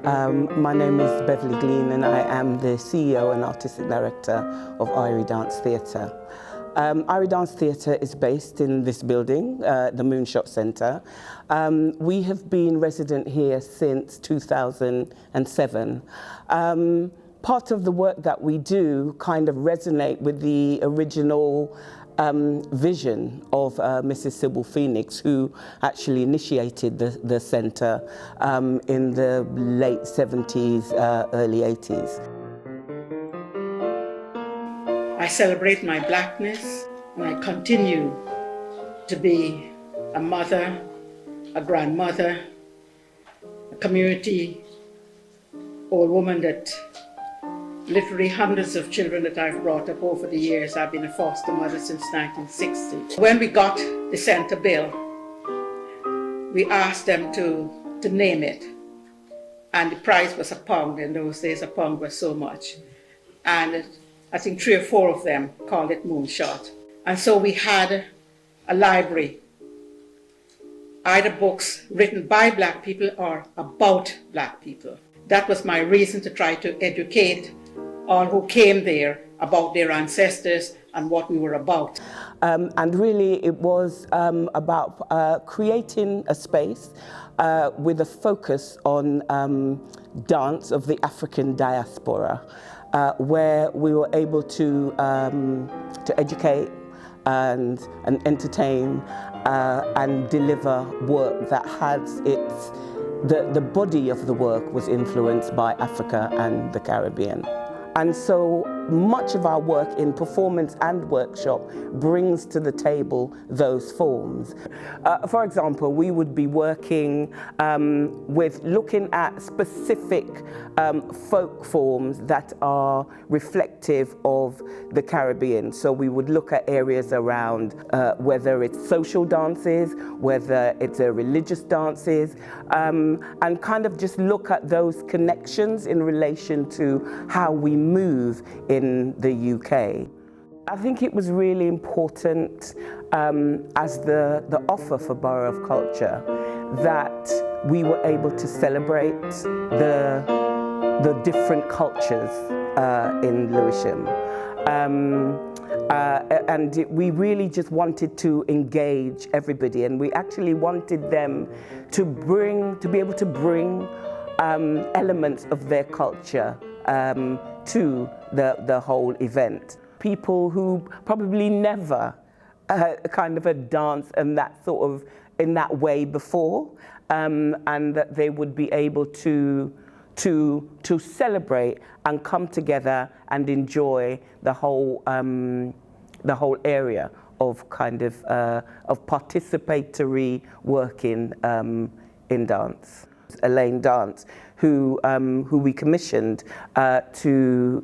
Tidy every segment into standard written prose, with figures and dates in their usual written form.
My name is Beverley Glean and I am the CEO and Artistic Director of IRIE Dance Theatre. IRIE Dance Theatre is based in this building, the Moonshot Centre. We have been resident here since 2007. Part of the work that we do kind of resonate with the original vision of Mrs. Sybil Phoenix, who actually initiated the centre in the late 70s, early 80s. I celebrate my blackness and I continue to be a mother, a grandmother, a community old woman that literally hundreds of children that I've brought up over the years. I've been a foster mother since 1960. When we got the centre bill, we asked them to name it. And the price was £1. In those days, £1 was so much. And I think 3 or 4 of them called it Moonshot. And so we had a library, either books written by Black people or about Black people. That was my reason to try to educate all who came there about their ancestors and what we were about. And really it was about creating a space with a focus on dance of the African diaspora, where we were able to educate and entertain and deliver work that has the body of the work was influenced by Africa and the Caribbean. And so much of our work in performance and workshop brings to the table those forms. For example, we would be working with looking at specific folk forms that are reflective of the Caribbean. So we would look at areas around whether it's social dances, whether it's religious dances, and kind of just look at those connections in relation to how we move in the UK. I think it was really important as the offer for Borough of Culture that we were able to celebrate the different cultures in Lewisham. We really just wanted to engage everybody, and we actually wanted them to be able to bring elements of their culture to the whole event. People who probably never kind of had danced in that way before, and that they would be able to celebrate and come together and enjoy the whole area of kind of participatory work in dance. Alleyne Dance, who we commissioned to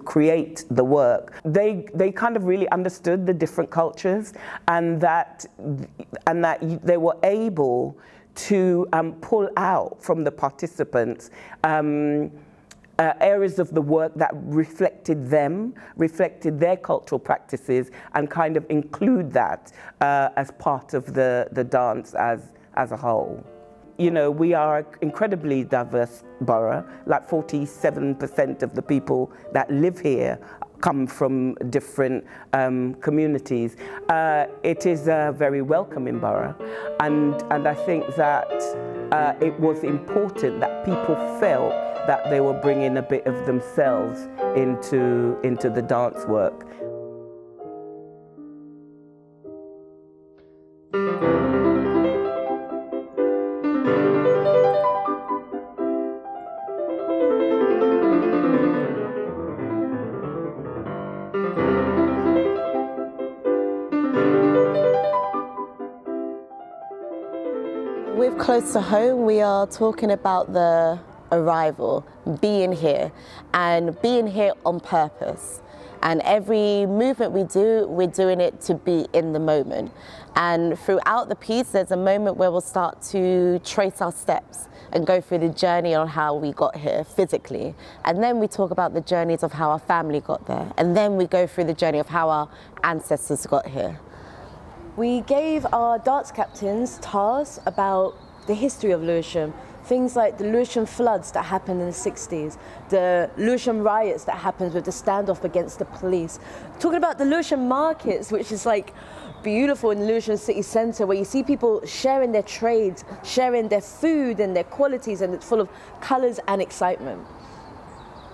create the work. They kind of really understood the different cultures, and that they were able to pull out from the participants areas of the work that reflected their cultural practices, and kind of include that as part of the dance as a whole. You know, we are an incredibly diverse borough. Like 47% of the people that live here come from different communities. It is a very welcoming borough, and I think that it was important that people felt that they were bringing a bit of themselves into the dance work. With Close to Home, we are talking about the arrival, being here, and being here on purpose. And every movement we do, we're doing it to be in the moment. And throughout the piece, there's a moment where we'll start to trace our steps and go through the journey on how we got here physically. And then we talk about the journeys of how our family got there. And then we go through the journey of how our ancestors got here. We gave our dance captains tasks about the history of Lewisham things like the Lewisham floods that happened in the 60s, the Lewisham riots that happened with the standoff against the police. Talking about the Lewisham markets, which is like beautiful in Lewisham city centre, where you see people sharing their trades, sharing their food and their qualities, and it's full of colours and excitement.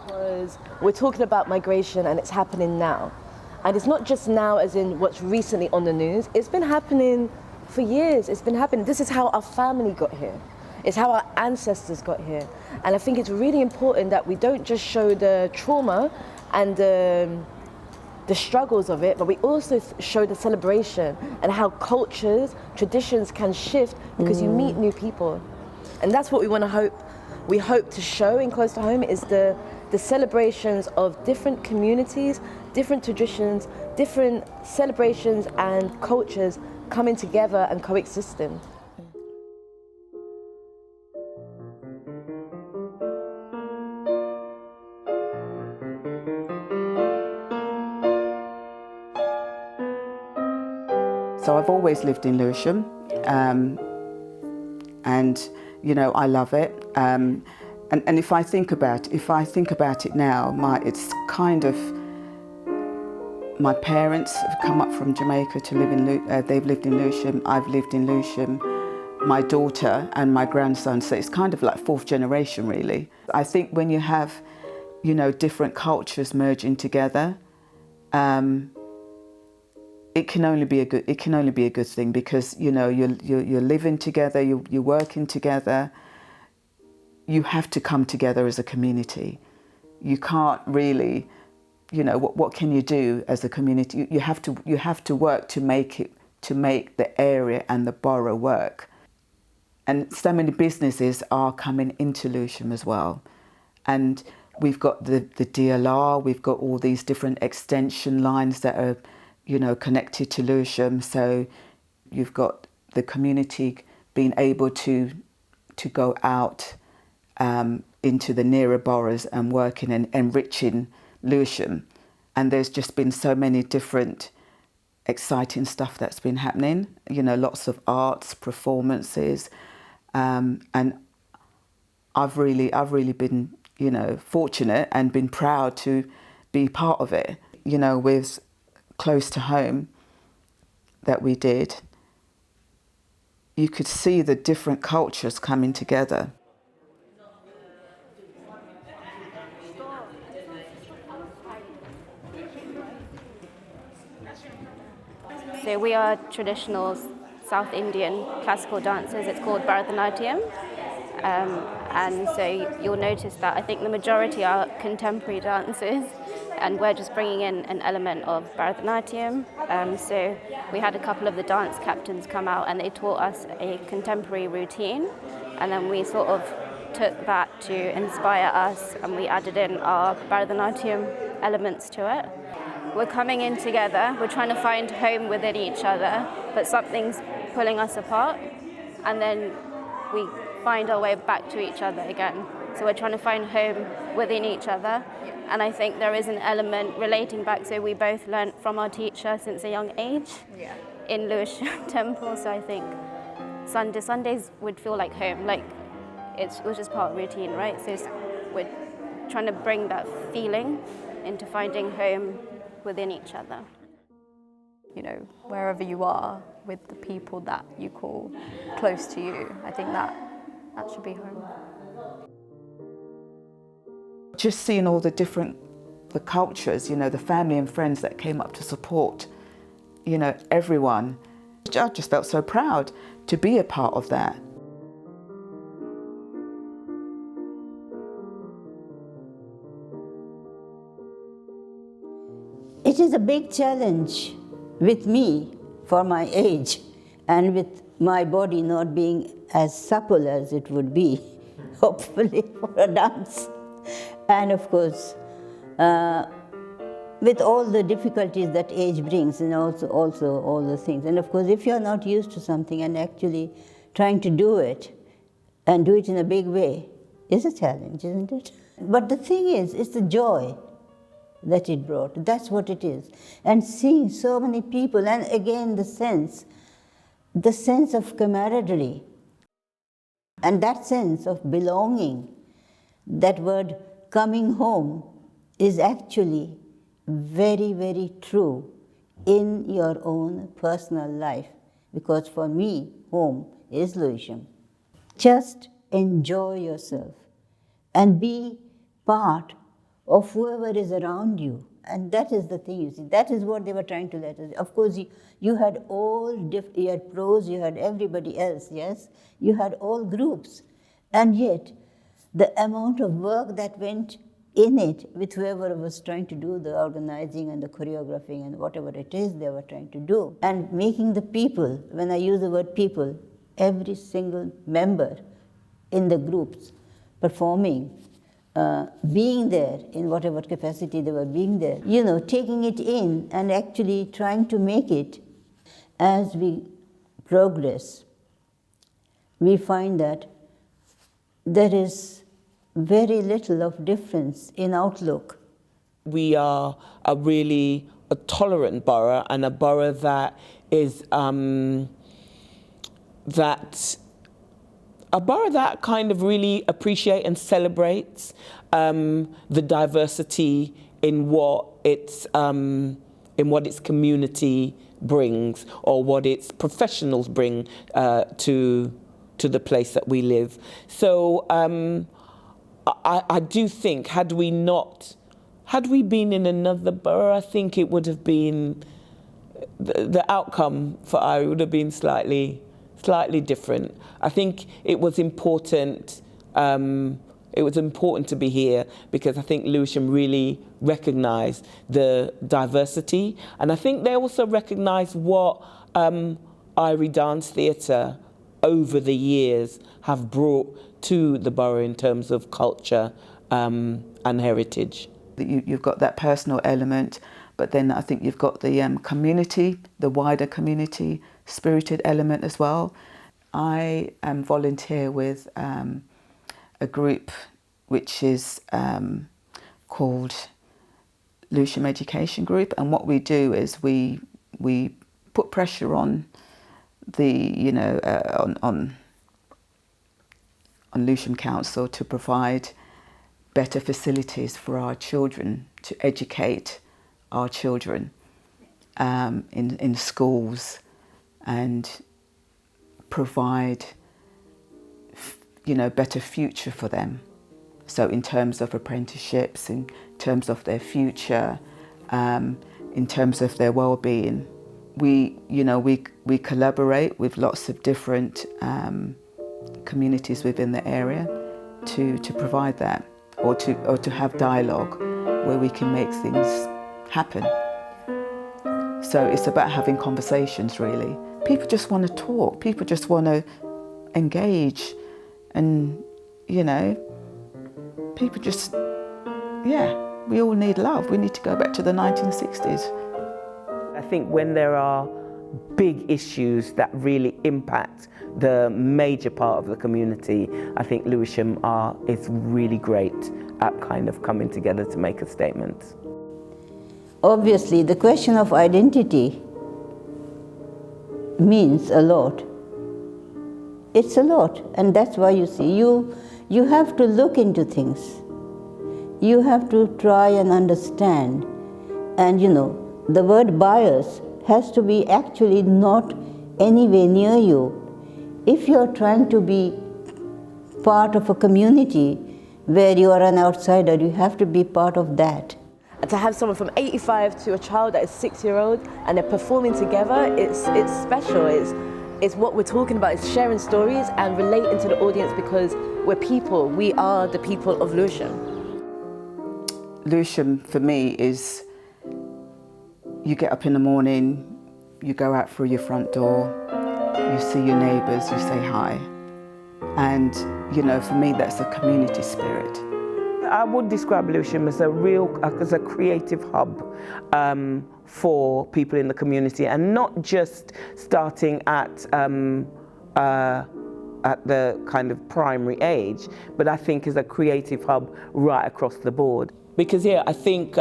Because we're talking about migration and it's happening now. And it's not just now as in what's recently on the news, it's been happening for years. It's been happening. This is how our family got here. It's how our ancestors got here. And I think it's really important that we don't just show the trauma and the struggles of it, but we also show the celebration and how cultures, traditions can shift because you meet new people. And that's what we hope to show in Close to Home is the celebrations of different communities, different traditions, different celebrations and cultures coming together and coexisting. So I've always lived in Lewisham, and you know I love it. And if I think about it now, it's kind of my parents have come up from Jamaica to live in. They've lived in Lewisham. I've lived in Lewisham. My daughter and my grandson. So it's kind of like fourth generation, really. I think when you have, you know, different cultures merging together, it can only be a good thing because you know you're living together, you're working together. You have to come together as a community. You can't really, you know, what can you do as a community? You have to work to make the area and the borough work. And so many businesses are coming into Lewisham as well. And we've got the DLR, we've got all these different extension lines that are, you know, connected to Lewisham. So you've got the community being able to go out into the nearer boroughs and working and enriching Lewisham. And there's just been so many different exciting stuff that's been happening, you know, lots of arts, performances, and I've really been, you know, fortunate and been proud to be part of it. You know, with Close to Home that we did, you could see the different cultures coming together. So we are traditional South Indian classical dancers. It's called Bharatanatyam. And so you'll notice that I think the majority are contemporary dancers, and we're just bringing in an element of Bharatanatyam. So we had a couple of the dance captains come out and they taught us a contemporary routine, and then we sort of took that to inspire us and we added in our Bharatanatyam elements to it. We're coming in together, we're trying to find home within each other, but something's pulling us apart, and then we find our way back to each other again. So we're trying to find home within each other, and I think there is an element relating back, so we both learned from our teacher since a young age in Lewisham Temple, so I think Sundays would feel like home, like it was just part of routine, right? So we're trying to bring that feeling into finding home within each other. You know, wherever you are with the people that you call close to you, I think that should be home. Just seeing all the cultures, you know, the family and friends that came up to support, you know, everyone. I just felt so proud to be a part of that. It is a big challenge with me for my age and with my body not being as supple as it would be, hopefully, for a dance. And of course, with all the difficulties that age brings, and also all the things. And of course, if you're not used to something and actually trying to do it, and do it in a big way, is a challenge, isn't it? But the thing is, it's the joy that it brought. That's what it is. And seeing so many people, and again the sense of camaraderie. And that sense of belonging, that word coming home, is actually very, very true in your own personal life. Because for me, home is Lewisham. Just enjoy yourself and be part of whoever is around you. And that is the thing, you see. That is what they were trying to let us. Of course, you had you had pros, you had everybody else, yes? You had all groups. And yet, the amount of work that went in it with whoever was trying to do the organizing and the choreographing and whatever it is they were trying to do. And making the people, when I use the word people, every single member in the groups performing, being there in whatever capacity they were being there, taking it in and actually trying to make it. As we progress, we find that there is very little of difference in outlook. We are a really tolerant borough, and a borough that is a borough that kind of really appreciates and celebrates the diversity in what its community brings, or what its professionals bring to the place that we live. So I do think, had we been in another borough, I think it would have been, the outcome for IRIE would have been slightly different. I think it was important. It was important to be here because I think Lewisham really recognised the diversity, and I think they also recognised what IRIE Dance Theatre over the years have brought to the borough in terms of culture and heritage. You've got that personal element, but then I think you've got the community, the wider community spirited element as well. I volunteer with a group which is called Lewisham Education Group, and what we do is we put pressure on the on Lewisham Council to provide better facilities for our children, to educate our children in schools, and provide better future for them. So in terms of apprenticeships, in terms of their future, in terms of their well-being, we collaborate with lots of different communities within the area to provide that, or to have dialogue where we can make things happen. So it's about having conversations, really. People just want to talk, people just want to engage, and people just, we all need love. We need to go back to the 1960s. I think when there are big issues that really impact the major part of the community, I think Lewisham is really great at kind of coming together to make a statement. Obviously, the question of identity means a lot. It's a lot, and that's why you see, you have to look into things. You have to try and understand, and the word bias has to be actually not anywhere near you. If you're trying to be part of a community where you are an outsider, you have to be part of that. And to have someone from 85 to a child that is 6-year-old and they're performing together, it's special. It's what we're talking about. It's sharing stories and relating to the audience, because we're people. We are the people of Lewisham. Lewisham for me is, you get up in the morning, you go out through your front door, you see your neighbours, you say hi. And for me that's a community spirit. I would describe Lewisham as a creative hub for people in the community, and not just starting at the kind of primary age, but I think as a creative hub right across the board. Because I think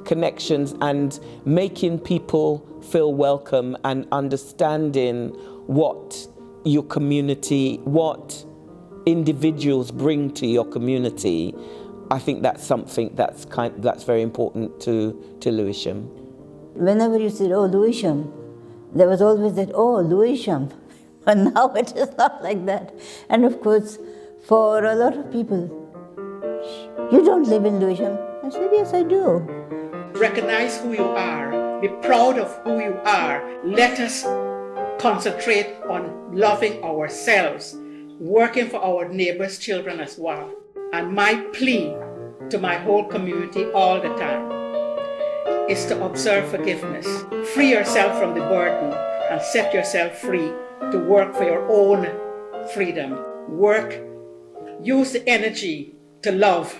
connections and making people feel welcome and understanding what your community, what individuals bring to your community, I think that's something that's very important to Lewisham. Whenever you said, oh, Lewisham, there was always that, oh, Lewisham. But now it is not like that. And of course, for a lot of people, you don't live in Lewisham. I said, yes, I do. Recognize who you are. Be proud of who you are. Let us concentrate on loving ourselves, working for our neighbors' children as well. And my plea to my whole community all the time is to observe forgiveness. Free yourself from the burden and set yourself free to work for your own freedom. Work, use the energy to love.